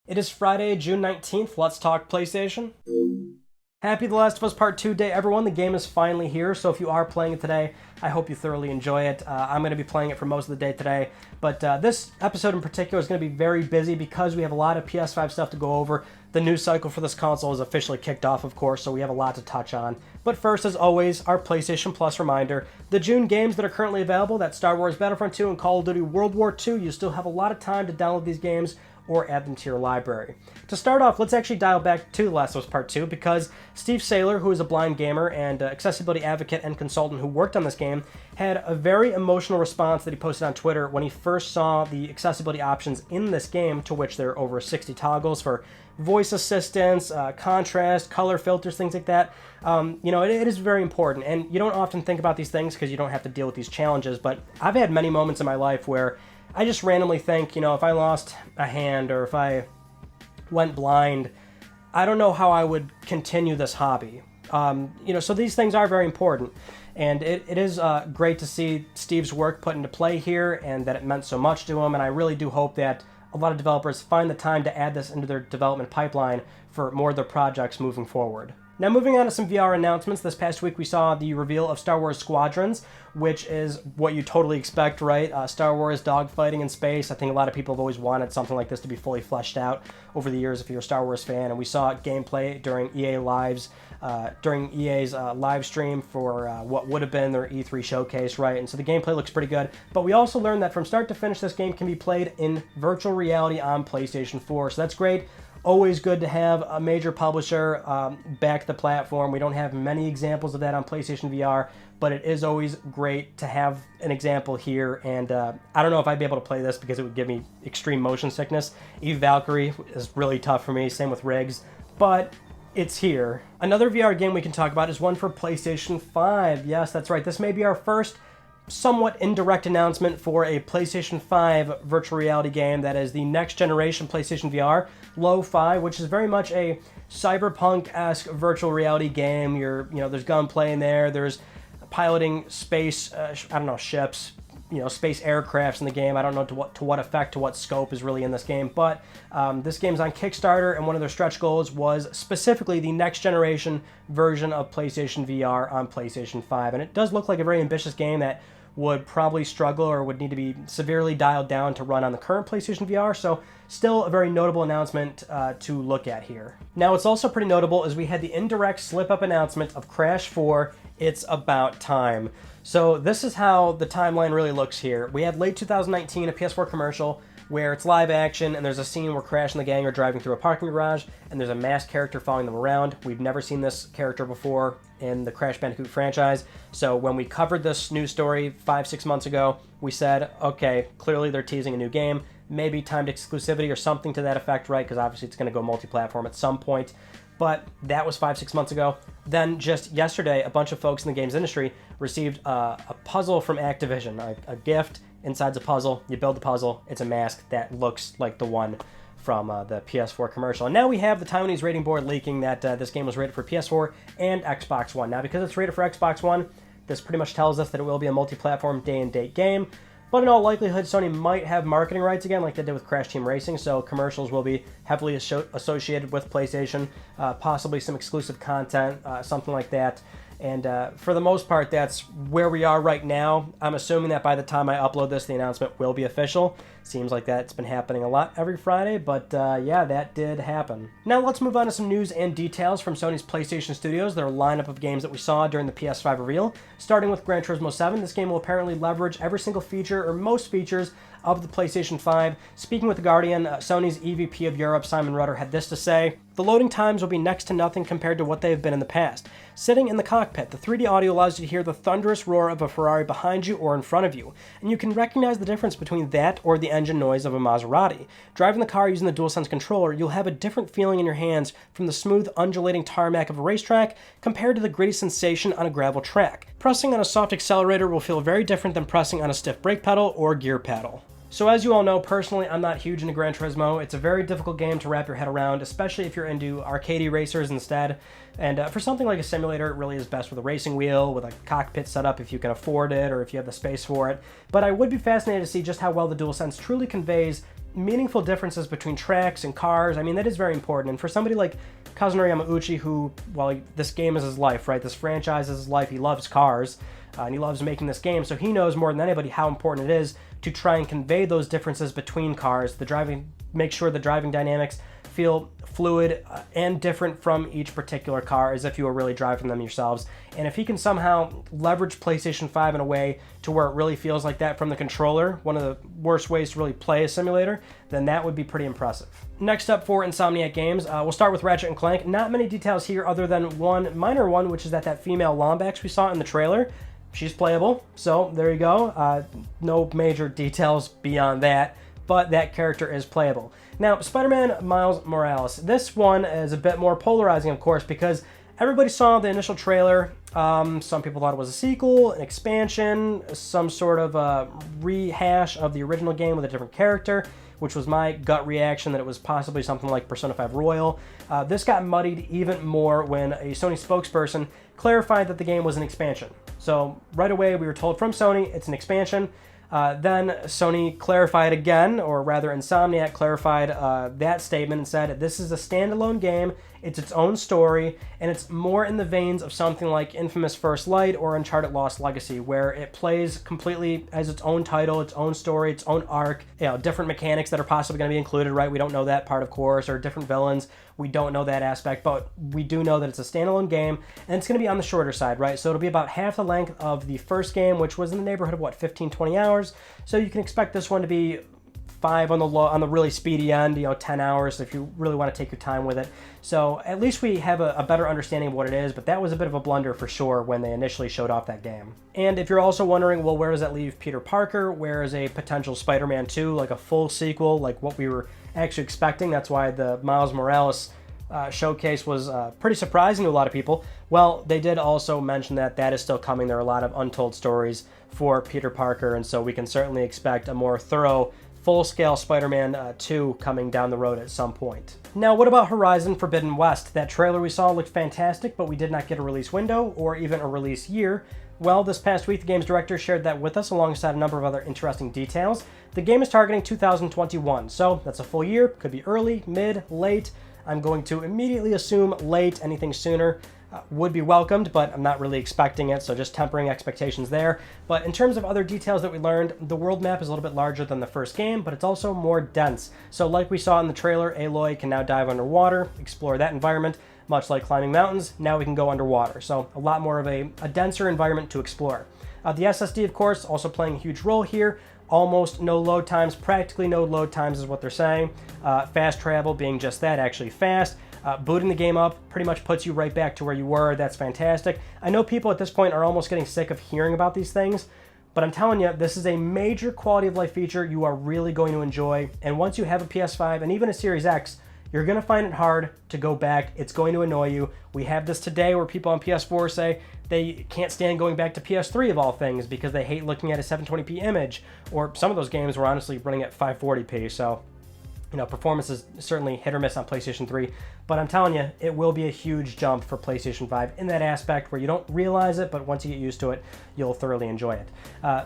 It is Friday, June 19th. Let's talk PlayStation. Happy The Last of Us Part 2 Day, everyone. The game is finally here, so if you are playing it today, I hope you thoroughly enjoy it. I'm going to be playing it for most of the day today, but this episode in particular is going to be very busy because we have a lot of PS5 stuff to go over. The news cycle for this console is officially kicked off, of course, so we have a lot to touch on. But first, as always, our PlayStation Plus reminder. The June games that are currently available, that's Star Wars Battlefront 2 and Call of Duty World War II, you still have a lot of time to download these games or add them to your library. To start off, let's actually dial back to The Last of Us Part 2 because Steve Saylor, who is a blind gamer and accessibility advocate and consultant who worked on this game, had a very emotional response that he posted on Twitter when he first saw the accessibility options in this game, to which there are over 60 toggles for voice assistance, contrast, color filters, things like that. It is very important, and you don't often think about these things because you don't have to deal with these challenges, but I've had many moments in my life where I just randomly think, if I lost a hand or if I went blind, I don't know how I would continue this hobby. So these things are very important. And it is great to see Steve's work put into play here and that it meant so much to him. And I really do hope that a lot of developers find the time to add this into their development pipeline for more of their projects moving forward. Now, moving on to some VR announcements. This past week, we saw the reveal of Star Wars Squadrons, which is what you totally expect, right? Star Wars dogfighting in space. I think a lot of people have always wanted something like this to be fully fleshed out over the years if you're a Star Wars fan. And we saw gameplay during EA's live stream for what would have been their E3 showcase, right? And so the gameplay looks pretty good. But we also learned that from start to finish, this game can be played in virtual reality on PlayStation 4. So that's great. Always good to have a major publisher back the platform. We don't have many examples of that on PlayStation VR, but it is always great to have an example here. And I don't know if I'd be able to play this because it would give me extreme motion sickness. Eve Valkyrie is really tough for me, same with Riggs, but it's here. Another VR game we can talk about is one for PlayStation 5. Yes, that's right. This may be our first somewhat indirect announcement for a PlayStation 5 virtual reality game that is the next generation PlayStation VR, Lo-Fi, which is very much a cyberpunk-esque virtual reality game. There's gunplay in there, there's piloting space, ships, space aircrafts in the game. I don't know to what effect, to what scope is really in this game, but this game's on Kickstarter, and one of their stretch goals was specifically the next generation version of PlayStation VR on PlayStation 5, and it does look like a very ambitious game that would probably struggle or would need to be severely dialed down to run on the current PlayStation VR, so still a very notable announcement to look at here. Now, what's also pretty notable is we had the indirect slip-up announcement of Crash 4, It's About Time. So this is how the timeline really looks here. We had late 2019 a PS4 commercial where it's live action and there's a scene where Crash and the gang are driving through a parking garage and there's a masked character following them around. We've never seen this character before in the Crash Bandicoot franchise. So when we covered this news story 5-6 months ago, we said, okay, clearly they're teasing a new game, maybe timed exclusivity or something to that effect, right? Because obviously it's going to go multi-platform at some point. But that was 5-6 months ago. Then just yesterday, a bunch of folks in the games industry received a puzzle from Activision, a gift. Inside's a puzzle. You build the puzzle. It's a mask that looks like the one from the PS4 commercial. And now we have the Taiwanese rating board leaking that this game was rated for PS4 and Xbox One. Now, because it's rated for Xbox One, this pretty much tells us that it will be a multi-platform day-and-date game. But in all likelihood, Sony might have marketing rights again, like they did with Crash Team Racing, so commercials will be heavily associated with PlayStation, possibly some exclusive content, something like that. And for the most part, that's where we are right now. I'm assuming that by the time I upload this, the announcement will be official. Seems like that's been happening a lot every Friday, but yeah, that did happen. Now let's move on to some news and details from Sony's PlayStation Studios, their lineup of games that we saw during the PS5 reveal. Starting with Gran Turismo 7, this game will apparently leverage every single feature, or most features, of the PlayStation 5. Speaking with The Guardian, Sony's EVP of Europe, Simon Rutter, had this to say: "The loading times will be next to nothing compared to what they have been in the past. Sitting in the cockpit, the 3D audio allows you to hear the thunderous roar of a Ferrari behind you or in front of you, and you can recognize the difference between that or the engine noise of a Maserati. Driving the car using the DualSense controller, you'll have a different feeling in your hands from the smooth, undulating tarmac of a racetrack compared to the gritty sensation on a gravel track. Pressing on a soft accelerator will feel very different than pressing on a stiff brake pedal or gear pedal." So as you all know, personally, I'm not huge into Gran Turismo. It's a very difficult game to wrap your head around, especially if you're into arcadey racers instead. And for something like a simulator, it really is best with a racing wheel, with a cockpit setup if you can afford it or if you have the space for it. But I would be fascinated to see just how well the DualSense truly conveys meaningful differences between tracks and cars. I mean, that is very important. And for somebody like Kazunori Yamauchi, who, well, this game is his life, right? This franchise is his life. He loves cars, and he loves making this game. So he knows more than anybody how important it is to try and convey those differences between cars, make sure the driving dynamics feel fluid and different from each particular car as if you were really driving them yourselves. And if he can somehow leverage PlayStation 5 in a way to where it really feels like that from the controller, one of the worst ways to really play a simulator, then that would be pretty impressive. Next up for Insomniac Games, we'll start with Ratchet & Clank. Not many details here other than one minor one, which is that female Lombax we saw in the trailer. She's playable, so there you go. No major details beyond that, but that character is playable. Now, Spider-Man Miles Morales. This one is a bit more polarizing, of course, because everybody saw the initial trailer. Some people thought it was a sequel, an expansion, some sort of a rehash of the original game with a different character, which was my gut reaction that it was possibly something like Persona 5 Royal. This got muddied even more when a Sony spokesperson clarified that the game was an expansion. So right away we were told from Sony it's an expansion. Then Sony clarified again, or rather Insomniac clarified that statement and said this is a standalone game, it's its own story, and it's more in the veins of something like Infamous First Light or Uncharted Lost Legacy, where it plays completely as its own title, its own story, its own arc, different mechanics that are possibly going to be included, right? We don't know that part, of course, or different villains. We don't know that aspect, but we do know that it's a standalone game, and it's going to be on the shorter side, right? So it'll be about half the length of the first game, which was in the neighborhood of, 15, 20 hours. So you can expect this one to be 5 on the really speedy end, 10 hours if you really want to take your time with it. So at least we have a better understanding of what it is, but that was a bit of a blunder for sure when they initially showed off that game. And if you're also wondering, well, where does that leave Peter Parker? Where is a potential Spider-Man 2, like a full sequel, like what we were actually expecting? That's why the Miles Morales showcase was pretty surprising to a lot of people. Well, they did also mention that is still coming. There are a lot of untold stories for Peter Parker, and so we can certainly expect a more thorough, full-scale Spider-Man 2 coming down the road at some point. Now, what about Horizon Forbidden West? That trailer we saw looked fantastic, but we did not get a release window or even a release year. Well, this past week, the game's director shared that with us alongside a number of other interesting details. The game is targeting 2021, so that's a full year. Could be early, mid, late. I'm going to immediately assume late. Anything sooner would be welcomed, but I'm not really expecting it, so just tempering expectations there. But in terms of other details that we learned, the world map is a little bit larger than the first game, but it's also more dense. So like we saw in the trailer, Aloy can now dive underwater, explore that environment, much like climbing mountains. Now we can go underwater, so a lot more of a denser environment to explore. The SSD, of course, also playing a huge role here. Almost no load times, practically no load times is what they're saying. Fast travel being just that, actually fast. Booting the game up pretty much puts you right back to where you were. That's fantastic. I know people at this point are almost getting sick of hearing about these things, but I'm telling you, this is a major quality of life feature you are really going to enjoy. And once you have a PS5 and even a Series X, you're going to find it hard to go back. It's going to annoy you. We have this today where people on PS4 say they can't stand going back to PS3 of all things because they hate looking at a 720p image, or some of those games were honestly running at 540p. So, performance is certainly hit or miss on PlayStation 3, but I'm telling you, it will be a huge jump for PlayStation 5 in that aspect where you don't realize it, but once you get used to it, you'll thoroughly enjoy it.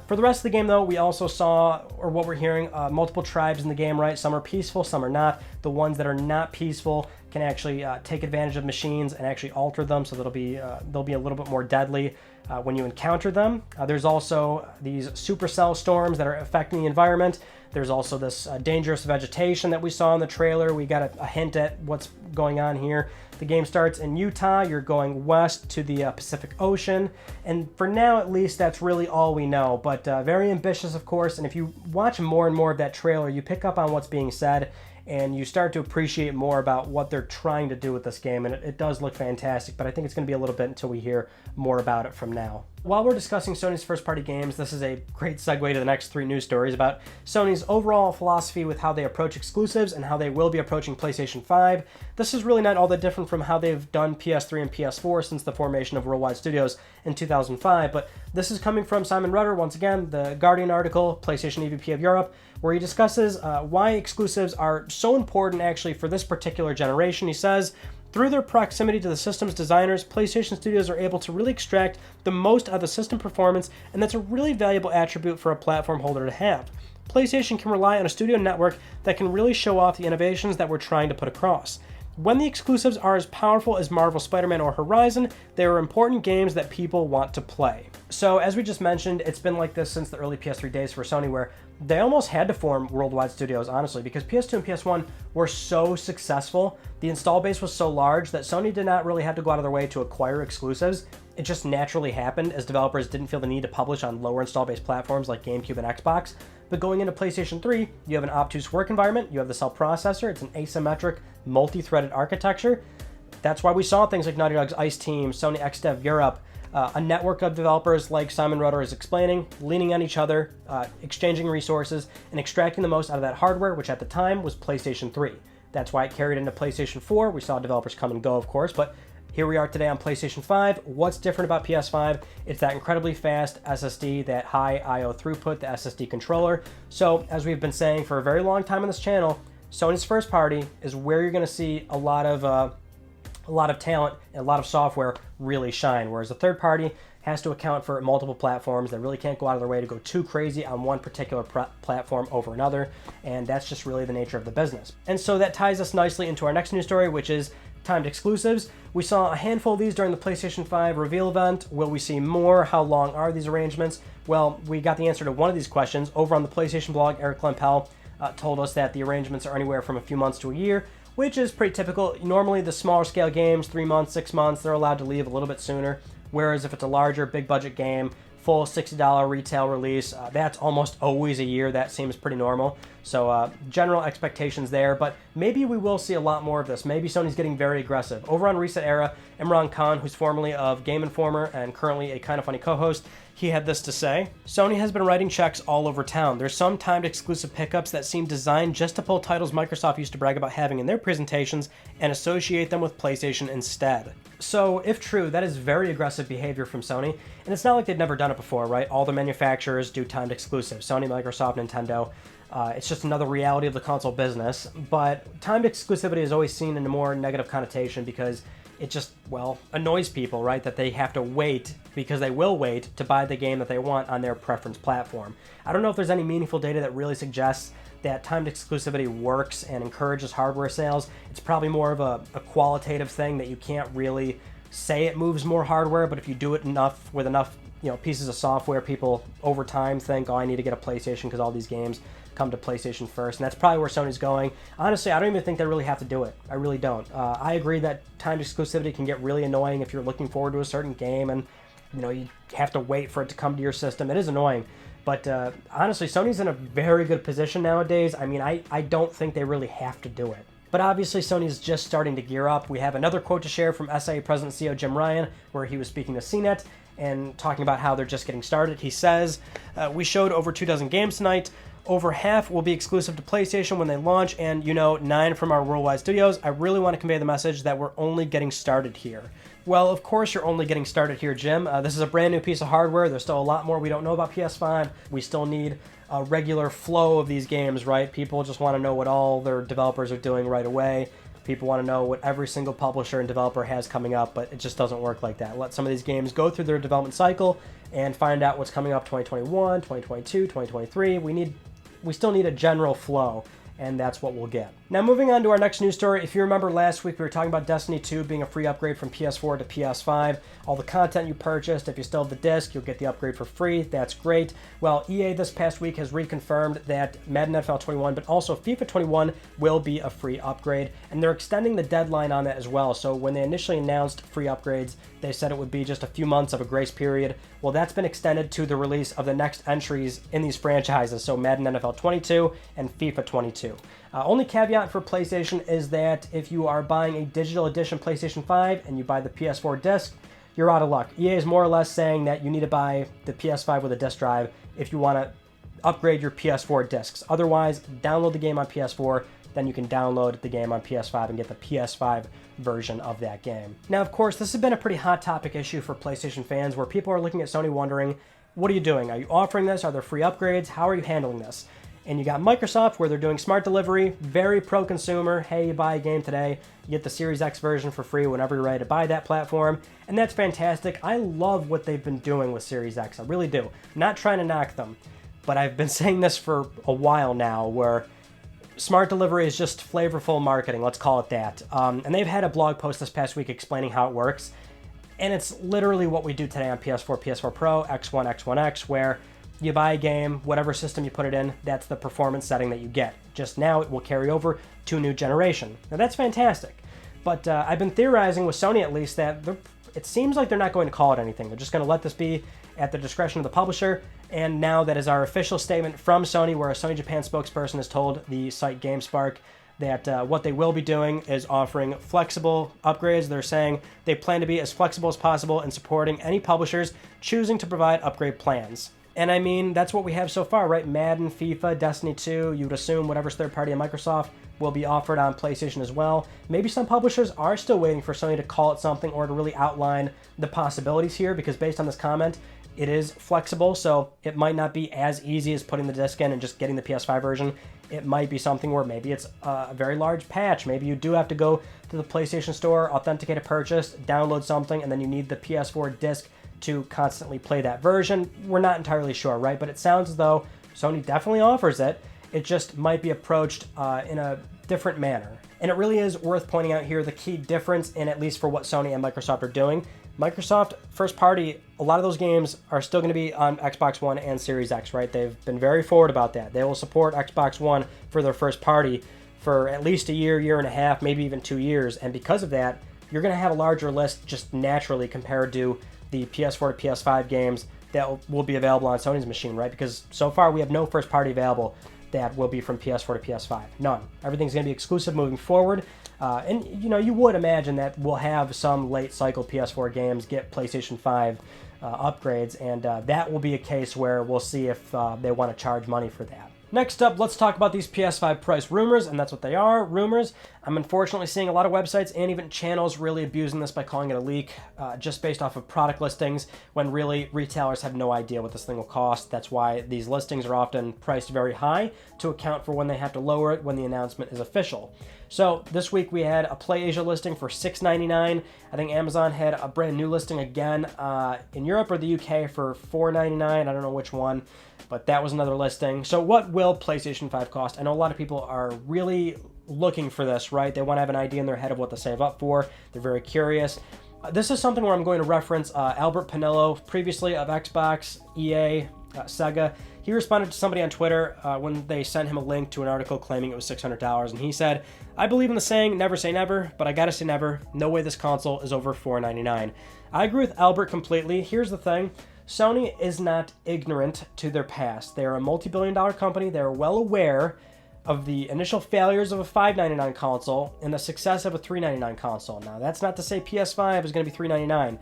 For the rest of the game, though, we also saw, or what we're hearing, multiple tribes in the game, right? Some are peaceful, some are not. The ones that are not peaceful can actually take advantage of machines and actually alter them, so they'll be a little bit more deadly when you encounter them. There's also these supercell storms that are affecting the environment. There's also this dangerous vegetation that we saw in the trailer. We got a hint at what's going on here. The game starts in Utah. You're going west to the Pacific Ocean. And for now, at least, that's really all we know. But very ambitious, of course. And if you watch more and more of that trailer, you pick up on what's being said, and you start to appreciate more about what they're trying to do with this game, and it does look fantastic, but I think it's going to be a little bit until we hear more about it from now. While we're discussing Sony's first-party games, this is a great segue to the next 3 news stories about Sony's overall philosophy with how they approach exclusives and how they will be approaching PlayStation 5. This is really not all that different from how they've done PS3 and PS4 since the formation of Worldwide Studios in 2005, but this is coming from Simon Rutter, once again, the Guardian article, PlayStation EVP of Europe, where he discusses why exclusives are so important actually for this particular generation. He says, through their proximity to the system's designers, PlayStation Studios are able to really extract the most out of the system performance, and that's a really valuable attribute for a platform holder to have. PlayStation can rely on a studio network that can really show off the innovations that we're trying to put across. When the exclusives are as powerful as Marvel Spider-Man or Horizon, they are important games that people want to play. So as we just mentioned, it's been like this since the early PS3 days for Sony, where they almost had to form worldwide studios, honestly, because PS2 and PS1 were so successful, the install base was so large that Sony did not really have to go out of their way to acquire exclusives. It just naturally happened as developers didn't feel the need to publish on lower install base platforms like GameCube and Xbox. But going into PlayStation 3, you have an obtuse work environment, you have the cell processor, it's an asymmetric, multi-threaded architecture. That's why we saw things like Naughty Dog's Ice Team, Sony XDev Europe, a network of developers like Simon Roeder is explaining, leaning on each other, exchanging resources, and extracting the most out of that hardware, which at the time was PlayStation 3. That's why it carried into PlayStation 4. We saw developers come and go, of course, but here we are today on PlayStation 5. What's different about PS5? It's that incredibly fast SSD, that high I/O throughput, the SSD controller. So, as we've been saying for a very long time on this channel, Sony's first party is where you're going to see a lot of talent and a lot of software really shine, whereas the third party has to account for multiple platforms. They really can't go out of their way to go too crazy on one particular platform over another, and that's just really the nature of the business. And so that ties us nicely into our next news story, which is timed exclusives. We saw a handful of these during the PlayStation 5 Reveal Event. Will we see more? How long are these arrangements? Well, we got the answer to one of these questions over on the PlayStation blog. Eric Lempel told us that the arrangements are anywhere from a few months to a year, which is pretty typical. Normally the smaller scale games, 3 months, 6 months, they're allowed to leave a little bit sooner. Whereas if it's a larger, big budget game, full $60 retail release, that's almost always a year. That seems pretty normal. So general expectations there, but maybe we will see a lot more of this. Maybe Sony's getting very aggressive. Over on Reset Era, Imran Khan, who's formerly of Game Informer and currently a Kinda Funny co-host, he had this to say: Sony has been writing checks all over town. There's some timed exclusive pickups that seem designed just to pull titles Microsoft used to brag about having in their presentations and associate them with PlayStation instead. So, if true, that is very aggressive behavior from Sony, and it's not like they've never done it before, right? All the manufacturers do timed exclusives. Sony, Microsoft, Nintendo. It's just another reality of the console business, but timed exclusivity is always seen in a more negative connotation because it just, well, annoys people, right? That they have to wait, because they will wait, to buy the game that they want on their preference platform. I don't know if there's any meaningful data that really suggests that timed exclusivity works and encourages hardware sales. It's probably more of a qualitative thing that you can't really say it moves more hardware, but if you do it enough with enough pieces of software, people over time think, oh, I need to get a PlayStation because all these games come to PlayStation first, and that's probably where Sony's going. Honestly, I don't even think they really have to do it. I really don't. I agree that timed exclusivity can get really annoying if you're looking forward to a certain game and you have to wait for it to come to your system. It is annoying. But honestly, Sony's in a very good position nowadays. I mean, I don't think they really have to do it. But obviously, Sony's just starting to gear up. We have another quote to share from SIA President CEO Jim Ryan, where he was speaking to CNET and talking about how they're just getting started. He says, we showed over 24 games tonight. Over half will be exclusive to PlayStation when they launch, and 9 from our worldwide studios. I really want to convey the message that we're only getting started here. Well, of course you're only getting started here, Jim. This is a brand new piece of hardware. There's still a lot more we don't know about PS5. We still need a regular flow of these games, right? People just want to know what all their developers are doing right away. People want to know what every single publisher and developer has coming up, but it just doesn't work like that. Let some of these games go through their development cycle and find out what's coming up 2021, 2022, 2023. We still need a general flow, and that's what we'll get. Now, moving on to our next news story. If you remember last week, we were talking about Destiny 2 being a free upgrade from PS4 to PS5. All the content you purchased, if you still have the disc, you'll get the upgrade for free. That's great. Well, EA this past week has reconfirmed that Madden NFL 21, but also FIFA 21 will be a free upgrade, and they're extending the deadline on that as well. So when they initially announced free upgrades, they said it would be just a few months of a grace period. Well, that's been extended to the release of the next entries in these franchises, so Madden NFL 22 and FIFA 22. Only caveat for PlayStation is that if you are buying a digital edition PlayStation 5 and you buy the PS4 disc, you're out of luck. EA is more or less saying that you need to buy the PS5 with a disc drive if you want to upgrade your PS4 discs. Otherwise, download the game on PS4, then you can download the game on PS5 and get the PS5 version of that game. Now, of course, this has been a pretty hot topic issue for PlayStation fans, where people are looking at Sony wondering, what are you doing? Are you offering this? Are there free upgrades? How are you handling this? And you got Microsoft, where they're doing smart delivery, very pro-consumer. Hey, you buy a game today, you get the Series X version for free whenever you're ready to buy that platform. And that's fantastic. I love what they've been doing with Series X. I really do. Not trying to knock them. but I've been saying this for a while now, where smart delivery is just flavorful marketing, let's call it that. And they've had a blog post this past week explaining how it works. And it's literally what we do today on PS4, PS4 Pro, X1, X1X, where you buy a game, whatever system you put it in, that's the performance setting that you get. Just now it will carry over to new generation. Now that's fantastic. But I've been theorizing with Sony at least that it seems like they're not going to call it anything. They're just going to let this be at the discretion of the publisher. And now that is our official statement from Sony, where a Sony Japan spokesperson has told the site GameSpark that what they will be doing is offering flexible upgrades. They're saying they plan to be as flexible as possible in supporting any publishers choosing to provide upgrade plans. And I mean, that's what we have so far, right? Madden, FIFA, Destiny 2, you would assume whatever's third party on Microsoft will be offered on PlayStation as well. Maybe some publishers are still waiting for Sony to call it something or to really outline the possibilities here, because based on this comment, it is flexible, so it might not be as easy as putting the disc in and just getting the PS5 version. It might be something where maybe it's a very large patch. Maybe you do have to go to the PlayStation Store, authenticate a purchase, download something, and then you need the PS4 disc to constantly play that version. We're not entirely sure, right? But it sounds as though Sony definitely offers it. It just might be approached in a different manner. And it really is worth pointing out here the key difference in, at least for what Sony and Microsoft are doing. Microsoft, first party, a lot of those games are still going to be on Xbox One and Series X, right? They've been very forward about that. They will support Xbox One for their first party for at least a year, year and a half, maybe even 2 years. And because of that, you're going to have a larger list just naturally compared to the PS4 to PS5 games that will be available on Sony's machine, right? Because so far we have no first party available that will be from PS4 to PS5. None. Everything's going to be exclusive moving forward. And you know, you would imagine that we'll have some late cycle PS4 games get PlayStation 5 upgrades, and that will be a case where we'll see if they want to charge money for that. Next up, let's talk about these PS5 price rumors, and that's what they are, rumors. I'm unfortunately seeing a lot of websites and even channels really abusing this by calling it a leak, just based off of product listings, when really retailers have no idea what this thing will cost. That's why these listings are often priced very high to account for when they have to lower it when the announcement is official. So this week we had a PlayAsia listing for $6.99. I think Amazon had a brand new listing again in Europe or the UK for $4.99. I don't know which one, but that was another listing. So what will PlayStation 5 cost? I know a lot of people are really looking for this, right? They want to have an idea in their head of what to save up for. They're very curious. This is something where I'm going to reference Albert Pinello, previously of Xbox, EA, Sega. He responded to somebody on Twitter when they sent him a link to an article claiming it was $600, and he said, "I believe in the saying, never say never, but I gotta say never. No way this console is over $499. I agree with Albert completely. Here's the thing. Sony is not ignorant to their past. They are a multi-billion-dollar company. They are well aware of the initial failures of a $599 console and the success of a $399 console. Now, that's not to say PS5 is going to be $399.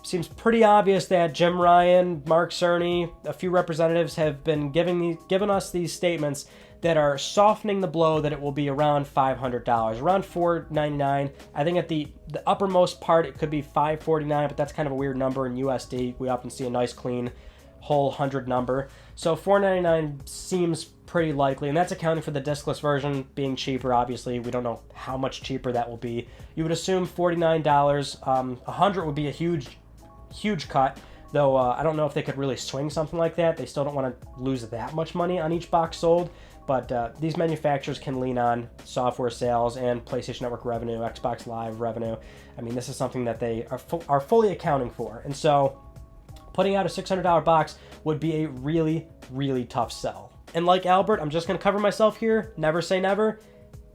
Seems pretty obvious that Jim Ryan, Mark Cerny, a few representatives have been giving us these statements that are softening the blow that it will be around $500, around $499. I think at the uppermost part it could be $549, but that's kind of a weird number in USD. We often see a nice clean whole 100 number. So $499 seems pretty likely, and that's accounting for the discless version being cheaper. Obviously, we don't know how much cheaper that will be. You would assume $49. $100 would be a huge cut, though I don't know if they could really swing something like that. They still don't want to lose that much money on each box sold, but these manufacturers can lean on software sales and PlayStation Network revenue, Xbox Live revenue. I mean, this is something that they are fully accounting for, and so putting out a $600 box would be a really, really tough sell. And like Albert, I'm just going to cover myself here. Never say never.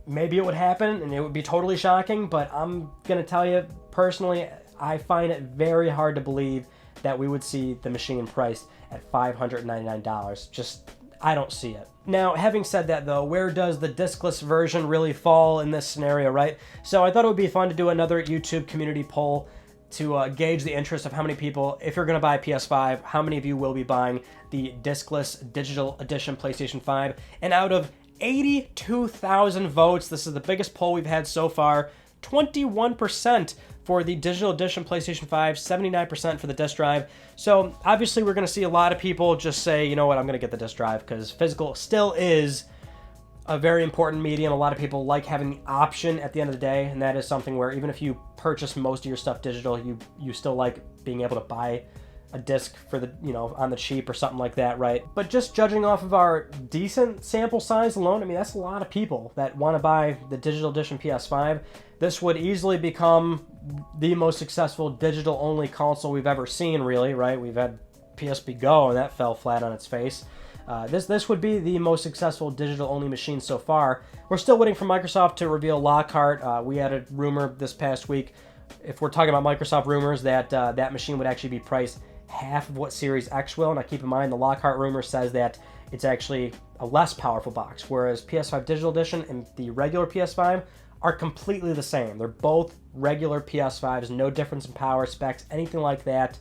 Maybe it would happen, and it would be totally shocking, but I'm going to tell you, personally, I find it very hard to believe that we would see the machine priced at $599. Just, I don't see it. Now, having said that, though, where does the discless version really fall in this scenario, right? So I thought it would be fun to do another YouTube community poll to gauge the interest of how many people, if you're going to buy a PS5, how many of you will be buying the discless digital edition PlayStation 5. And out of 82,000 votes, this is the biggest poll we've had so far, 21% for the digital edition PlayStation 5, 79% for the disc drive. So obviously we're going to see a lot of people just say, you know what, I'm going to get the disc drive, because physical still is a very important medium. A lot of people like having the option at the end of the day, and that is something where even if you purchase most of your stuff digital, you still like being able to buy a disc for the, on the cheap or something like that, right? But just judging off of our decent sample size alone, I mean, that's a lot of people that want to buy the digital edition PS5. This would easily become the most successful digital-only console we've ever seen, really, right? We've had PSP Go, and that fell flat on its face. This would be the most successful digital-only machine so far. We're still waiting for Microsoft to reveal Lockhart. We had a rumor this past week, if we're talking about Microsoft rumors, that that machine would actually be priced half of what Series X will. Now keep in mind, the Lockhart rumor says that it's actually a less powerful box, whereas PS5 Digital Edition and the regular PS5 are completely the same. They're both regular PS5s, no difference in power, specs, anything like that.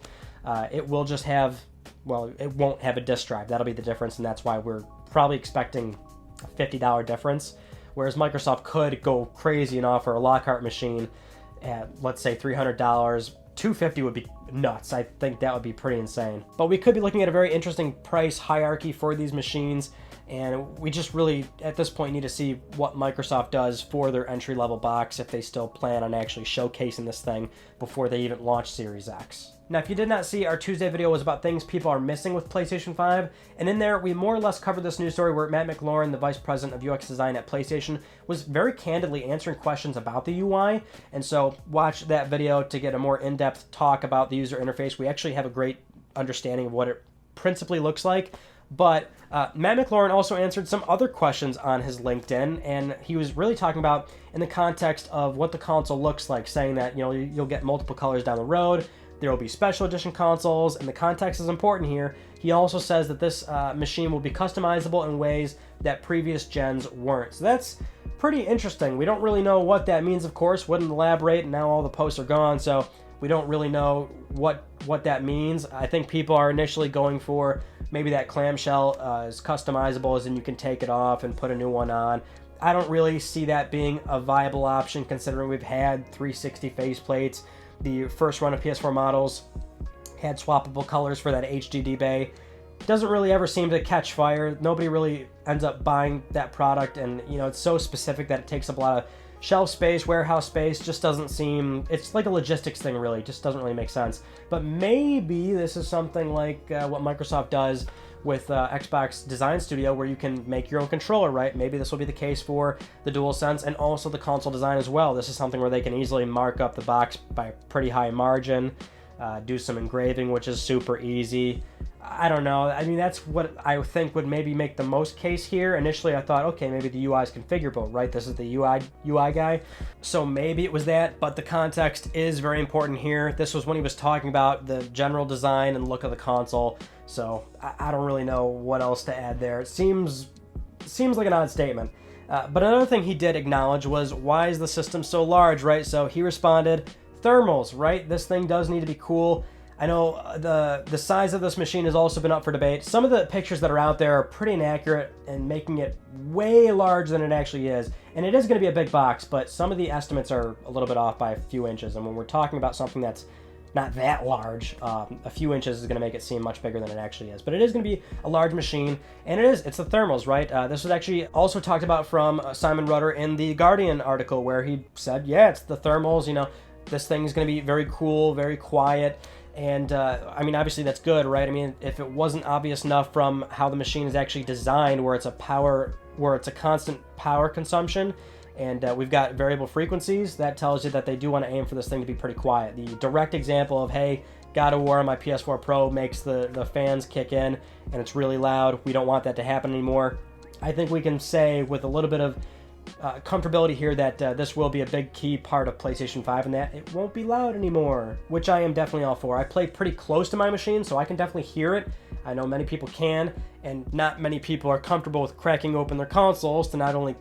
It will just have, well, it won't have a disk drive. That'll be the difference, and that's why we're probably expecting a $50 difference, whereas Microsoft could go crazy and offer a Lockhart machine at, let's say, $300. $250 would be nuts. I think that would be pretty insane. But we could be looking at a very interesting price hierarchy for these machines, and we just really, at this point, need to see what Microsoft does for their entry-level box, if they still plan on actually showcasing this thing before they even launch Series X. Now, if you did not see, our Tuesday video was about things people are missing with PlayStation 5, and in there, we more or less covered this news story where Matt McLaurin, the Vice President of UX Design at PlayStation, was very candidly answering questions about the UI, and so watch that video to get a more in-depth talk about the user interface. We actually have a great understanding of what it principally looks like, but Matt McLaurin also answered some other questions on his LinkedIn, and he was really talking about in the context of what the console looks like, saying that, you'll get multiple colors down the road, there will be special edition consoles, and the context is important here. He also says that this machine will be customizable in ways that previous gens weren't. So that's pretty interesting. We don't really know what that means, of course. Wouldn't elaborate, and now all the posts are gone, so we don't really know what that means. I think people are initially going for maybe that clamshell is customizable, as in you can take it off and put a new one on. I don't really see that being a viable option, considering we've had 360 faceplates. The first run of PS4 models had swappable colors for that HDD bay. Doesn't really ever seem to catch fire. Nobody really ends up buying that product, and it's so specific that it takes up a lot of shelf space, warehouse space. Just doesn't seem, it's like a logistics thing, really. Just doesn't really make sense. But maybe this is something like what Microsoft does with Xbox Design Studio, where you can make your own controller, right? Maybe this will be the case for the DualSense and also the console design as well. This is something where they can easily mark up the box by a pretty high margin, do some engraving, which is super easy. I don't know. I mean, that's what I think would maybe make the most case here. Initially, I thought, okay, maybe the UI is configurable, right? This is the UI guy. So maybe it was that, but the context is very important here. This was when he was talking about the general design and look of the console. So I don't really know what else to add there. It seems like an odd statement. But another thing he did acknowledge was, why is the system so large, right? So he responded, thermals, right? This thing does need to be cool. I know the size of this machine has also been up for debate. Some of the pictures that are out there are pretty inaccurate and making it way larger than it actually is. And it is going to be a big box, but some of the estimates are a little bit off by a few inches. And when we're talking about something that's not that large, a few inches is going to make it seem much bigger than it actually is. But it is going to be a large machine, and it's the thermals, right? This was actually also talked about from Simon Rudder in the Guardian article, where he said, yeah, it's the thermals, this thing is going to be very cool, very quiet. And I mean, obviously that's good, right? I mean, if it wasn't obvious enough from how the machine is actually designed, where it's a constant power consumption, and we've got variable frequencies, that tells you that they do want to aim for this thing to be pretty quiet. The direct example of, hey, God of War on my PS4 Pro makes the fans kick in, and it's really loud. We don't want that to happen anymore. I think we can say with a little bit of comfortability here that this will be a big key part of PlayStation 5, and that it won't be loud anymore, which I am definitely all for. I play pretty close to my machine, so I can definitely hear it. I know many people can, and not many people are comfortable with cracking open their consoles to not only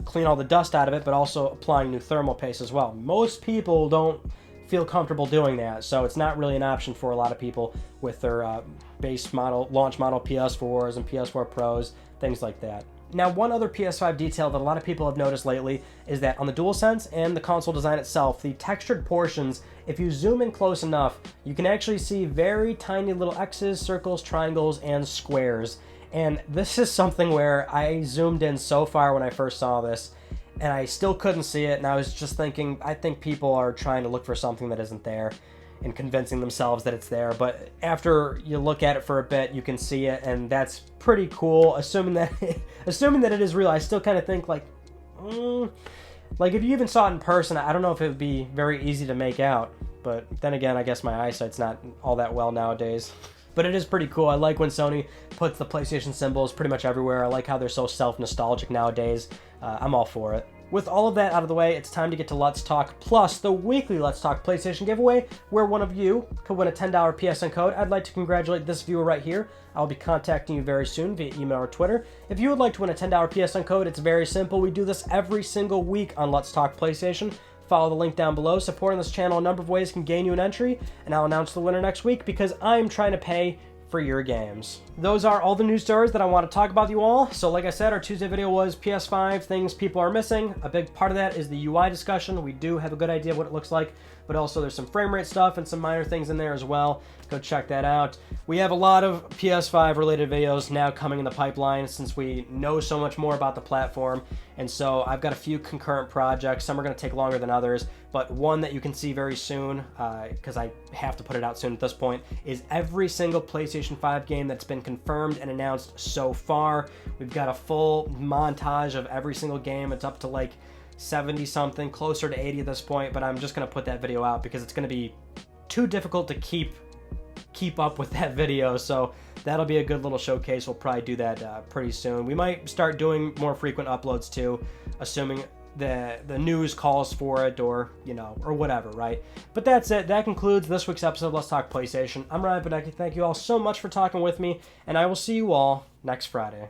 clean all the dust out of it, but also applying new thermal paste as well. Most people don't feel comfortable doing that, so it's not really an option for a lot of people with their base model, launch model PS4s and PS4 Pros, things like that. Now, one other PS5 detail that a lot of people have noticed lately is that on the DualSense and the console design itself, the textured portions, if you zoom in close enough, you can actually see very tiny little X's, circles, triangles, and squares. And this is something where I zoomed in so far when I first saw this, and I still couldn't see it, and I was just thinking, I think people are trying to look for something that isn't there. and convincing themselves that it's there. But after you look at it for a bit, you can see it, and that's pretty cool. Assuming that it is real, I still kind of think like if you even saw it in person, I don't know if it would be very easy to make out. But then again, I guess my eyesight's not all that well nowadays. But it is pretty cool. I like when Sony puts the PlayStation symbols pretty much everywhere. I like how they're so self-nostalgic nowadays. I'm all for it. With all of that out of the way, it's time to get to Let's Talk Plus, the weekly Let's Talk PlayStation giveaway, where one of you could win a $10 PSN code. I'd like to congratulate this viewer right here. I'll be contacting you very soon via email or Twitter. If you would like to win a $10 PSN code, it's very simple. We do this every single week on Let's Talk PlayStation. Follow the link down below. Supporting this channel a number of ways can gain you an entry, and I'll announce the winner next week because I'm trying to pay for your games. Those are all the news stories that I want to talk about with you all. So like I said, our Tuesday video was PS5 things people are missing. A big part of that is the UI discussion. We do have a good idea of what it looks like, but also there's some frame rate stuff and some minor things in there as well. Go check that out. We have a lot of PS5 related videos now coming in the pipeline since we know so much more about the platform. And so I've got a few concurrent projects. Some are going to take longer than others, but one that you can see very soon, because I have to put it out soon at this point, is every single PlayStation 5 game that's been confirmed and announced so far. We've got a full montage of every single game. It's up to like 70 something, closer to 80 at this point, but I'm just going to put that video out because it's going to be too difficult to keep up with that video. So that'll be a good little showcase. We'll probably do that pretty soon. We might start doing more frequent uploads too, assuming the news calls for it, or or whatever, right? But that's it. That concludes this week's episode of Let's Talk PlayStation. I'm Ryan Becker. Thank you all so much for talking with me, and I will see you all next Friday.